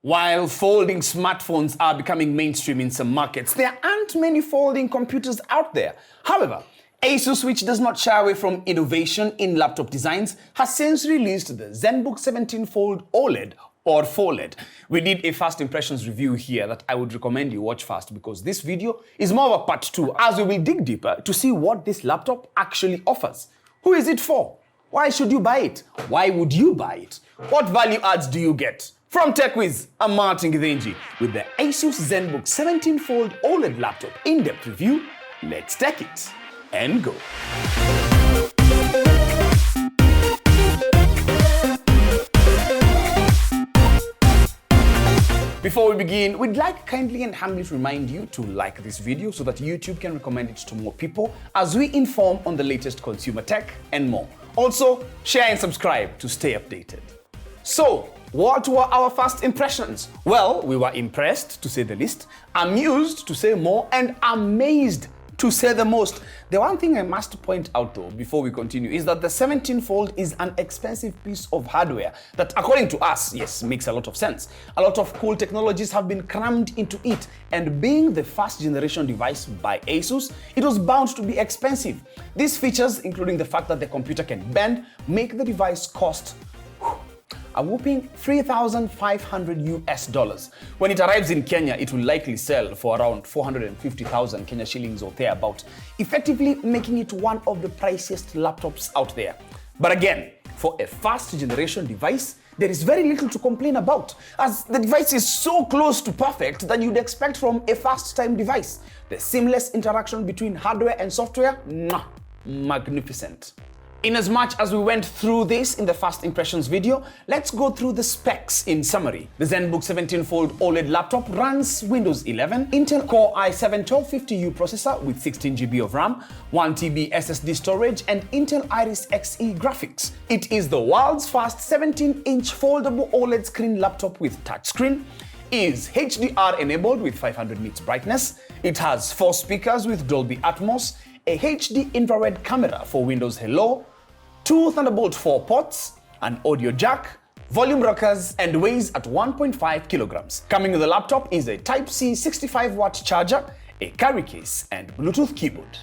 While folding smartphones are becoming mainstream in some markets, there aren't many folding computers out there. However, ASUS, which does not shy away from innovation in laptop designs, has since released the Zenbook 17 Fold OLED or FOLED. We did a first impressions review here that I would recommend you watch first because this video is more of a part 2 as we will dig deeper to see what this laptop actually offers. Who is it for? Why should you buy it? Why would you buy it? What value adds do you get? From TechWiz, I'm Martin Githinji with the ASUS Zenbook 17 Fold OLED laptop in-depth review. Let's take it and go. Before we begin, we'd like kindly and humbly to remind you to like this video so that YouTube can recommend it to more people as we inform on the latest consumer tech and more. Also, share and subscribe to stay updated. So, what were our first impressions? Well, we were impressed, to say the least, amused, to say more, and amazed, to say the most. The one thing I must point out though, before we continue, is that the 17 Fold is an expensive piece of hardware that, according to us, yes, makes a lot of sense. A lot of cool technologies have been crammed into it, and being the first generation device by ASUS, it was bound to be expensive. These features, including the fact that the computer can bend, make the device cost a whopping $3,500 US. When it arrives in Kenya, it will likely sell for around 450,000 Kenya shillings or thereabout, effectively making it one of the priciest laptops out there. But again, for a first generation device, there is very little to complain about, as the device is so close to perfect than you'd expect from a first-time device. The seamless interaction between hardware and software, magnificent. In as much as we went through this in the first impressions video, let's go through the specs in summary. The Zenbook 17 Fold OLED laptop runs Windows 11, Intel Core i7-1250U processor with 16 GB of RAM, 1 TB SSD storage, and Intel Iris Xe graphics. It is the world's first 17-inch foldable OLED screen laptop with touchscreen, is HDR enabled with 500 nits brightness, it has 4 speakers with Dolby Atmos, a HD infrared camera for Windows Hello, 2 Thunderbolt 4 ports, an audio jack, volume rockers, and weighs at 1.5 kilograms. Coming with the laptop is a Type-C 65-watt charger, a carry case, and Bluetooth keyboard.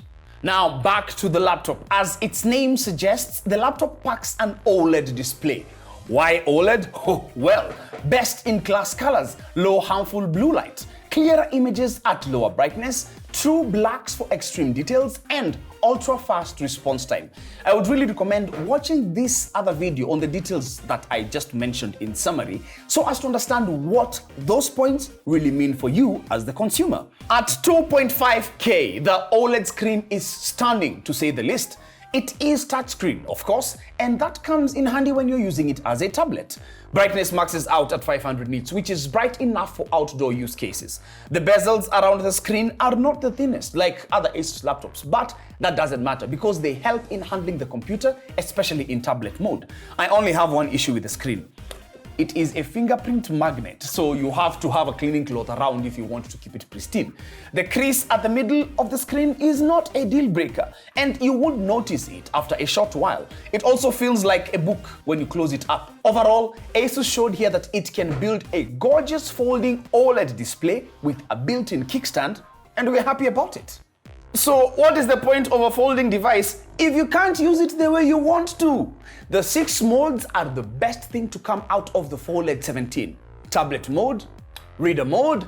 Now back to the laptop. As its name suggests, the laptop packs an OLED display. Why OLED? Oh, well, best-in-class colors, low harmful blue light, clearer images at lower brightness, true blacks for extreme details, and ultra-fast response time. I would really recommend watching this other video on the details that I just mentioned in summary so as to understand what those points really mean for you as the consumer. At 2.5K, the OLED screen is stunning, to say the least. It is touchscreen, of course, and that comes in handy when you're using it as a tablet. Brightness maxes out at 500 nits, which is bright enough for outdoor use cases. The bezels around the screen are not the thinnest like other ASUS laptops, but that doesn't matter because they help in handling the computer, especially in tablet mode. I only have one issue with the screen. It is a fingerprint magnet, so you have to have a cleaning cloth around if you want to keep it pristine. The crease at the middle of the screen is not a deal breaker, and you would notice it after a short while. It also feels like a book when you close it up. Overall, ASUS showed here that it can build a gorgeous folding OLED display with a built-in kickstand, and we're happy about it. So what is the point of a folding device if you can't use it the way you want to? The 6 modes are the best thing to come out of the FOLED 17. Tablet mode, reader mode,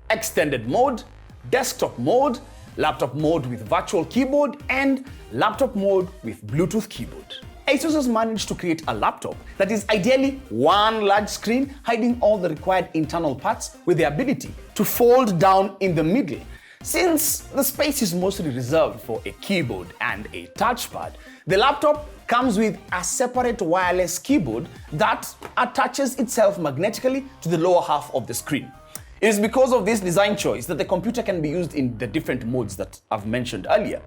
extended mode, desktop mode, laptop mode with virtual keyboard, and laptop mode with Bluetooth keyboard. ASUS has managed to create a laptop that is ideally one large screen hiding all the required internal parts with the ability to fold down in the middle. Since the space is mostly reserved for a keyboard and a touchpad, the laptop comes with a separate wireless keyboard that attaches itself magnetically to the lower half of the screen. It is because of this design choice that the computer can be used in the different modes that I've mentioned earlier.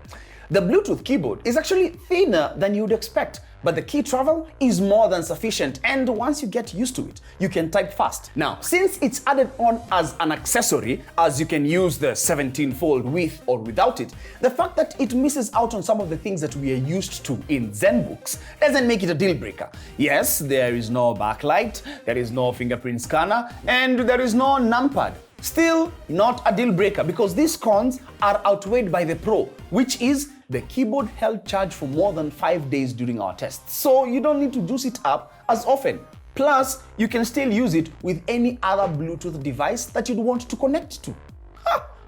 The Bluetooth keyboard is actually thinner than you'd expect, but the key travel is more than sufficient, and once you get used to it, you can type fast. Now, since it's added on as an accessory, as you can use the 17 Fold with or without it, the fact that it misses out on some of the things that we are used to in Zenbooks doesn't make it a deal breaker. Yes, there is no backlight, there is no fingerprint scanner, and there is no numpad. Still not a deal breaker, because these cons are outweighed by the pro, which is the keyboard held charge for more than 5 days during our tests, so you don't need to juice it up as often. Plus, you can still use it with any other Bluetooth device that you'd want to connect to.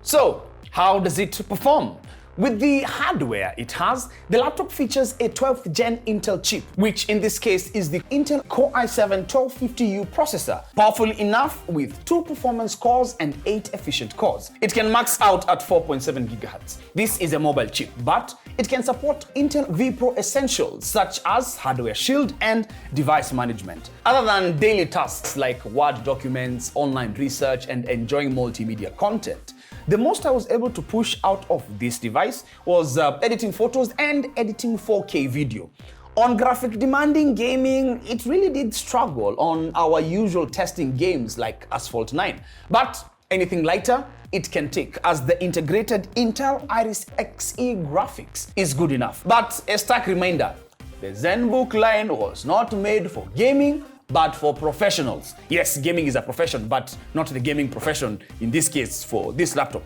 So, how does it perform? With the hardware it has, the laptop features a 12th gen Intel chip, which in this case is the Intel Core i7-1250U processor, powerful enough with 2 performance cores and 8 efficient cores. It can max out at 4.7 GHz. This is a mobile chip, but it can support Intel vPro essentials such as hardware shield and device management. Other than daily tasks like Word documents, online research, and enjoying multimedia content, the most I was able to push out of this device was editing photos and editing 4K video. On graphic demanding gaming, it really did struggle on our usual testing games like Asphalt 9. But anything lighter, it can take, as the integrated Intel Iris Xe graphics is good enough. But a stark reminder, the Zenbook line was not made for gaming, but for professionals. Yes, gaming is a profession, but not the gaming profession in this case for this laptop.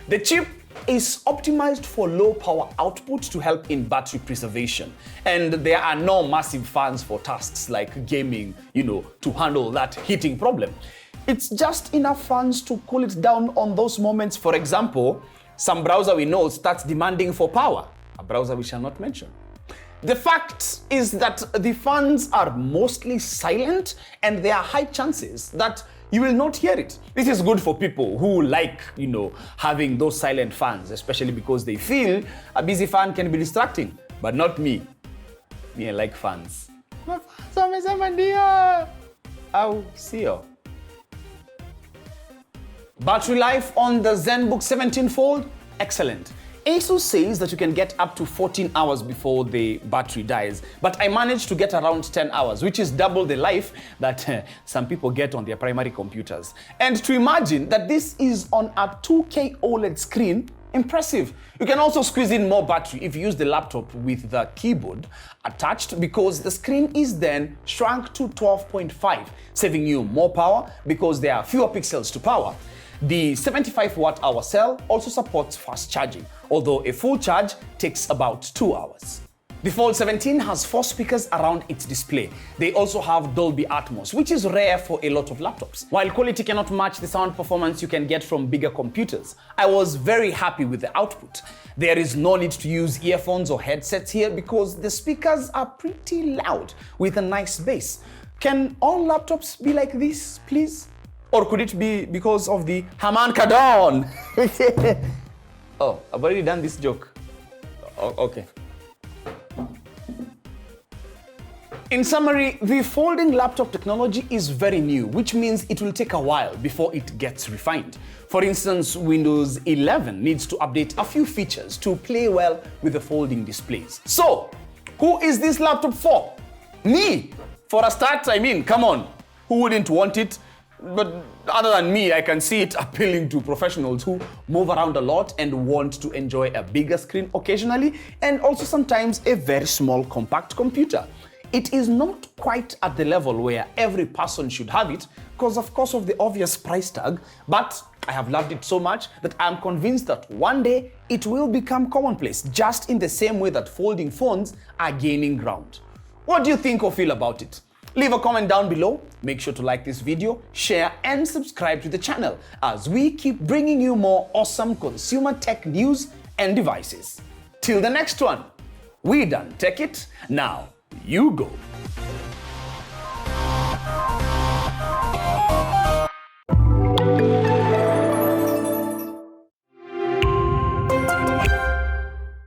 The chip is optimized for low power output to help in battery preservation. And there are no massive fans for tasks like gaming, to handle that heating problem. It's just enough fans to cool it down on those moments. For example, some browser we know starts demanding for power, a browser we shall not mention. The fact is that the fans are mostly silent, and there are high chances that you will not hear it. This is good for people who like, having those silent fans, especially because they feel a busy fan can be distracting, but not me. Me, I like fans. I'll see you. Battery life on the Zenbook 17 Fold, excellent. ASUS says that you can get up to 14 hours before the battery dies, but I managed to get around 10 hours, which is double the life that some people get on their primary computers. And to imagine that this is on a 2K OLED screen, impressive. You can also squeeze in more battery if you use the laptop with the keyboard attached, because the screen is then shrunk to 12.5, saving you more power because there are fewer pixels to power. The 75 watt-hour cell also supports fast charging, although a full charge takes about 2 hours. The Fold 17 has 4 speakers around its display. They also have Dolby Atmos, which is rare for a lot of laptops. While quality cannot match the sound performance you can get from bigger computers, I was very happy with the output. There is no need to use earphones or headsets here because the speakers are pretty loud with a nice bass. Can all laptops be like this, please? Or could it be because of the Haman Kadon? Oh, I've already done this joke. Oh, okay. In summary, the folding laptop technology is very new, which means it will take a while before it gets refined. For instance, Windows 11 needs to update a few features to play well with the folding displays. So, who is this laptop for? Me! For a start, come on, who wouldn't want it? But other than me, I can see it appealing to professionals who move around a lot and want to enjoy a bigger screen occasionally, and also sometimes a very small compact computer. It is not quite at the level where every person should have it, because of course of the obvious price tag, but I have loved it so much that I'm convinced that one day it will become commonplace, just in the same way that folding phones are gaining ground. What do you think or feel about it? Leave a comment down below, make sure to like this video, share and subscribe to the channel as we keep bringing you more awesome consumer tech news and devices. Till the next one, we done tech it, now you go.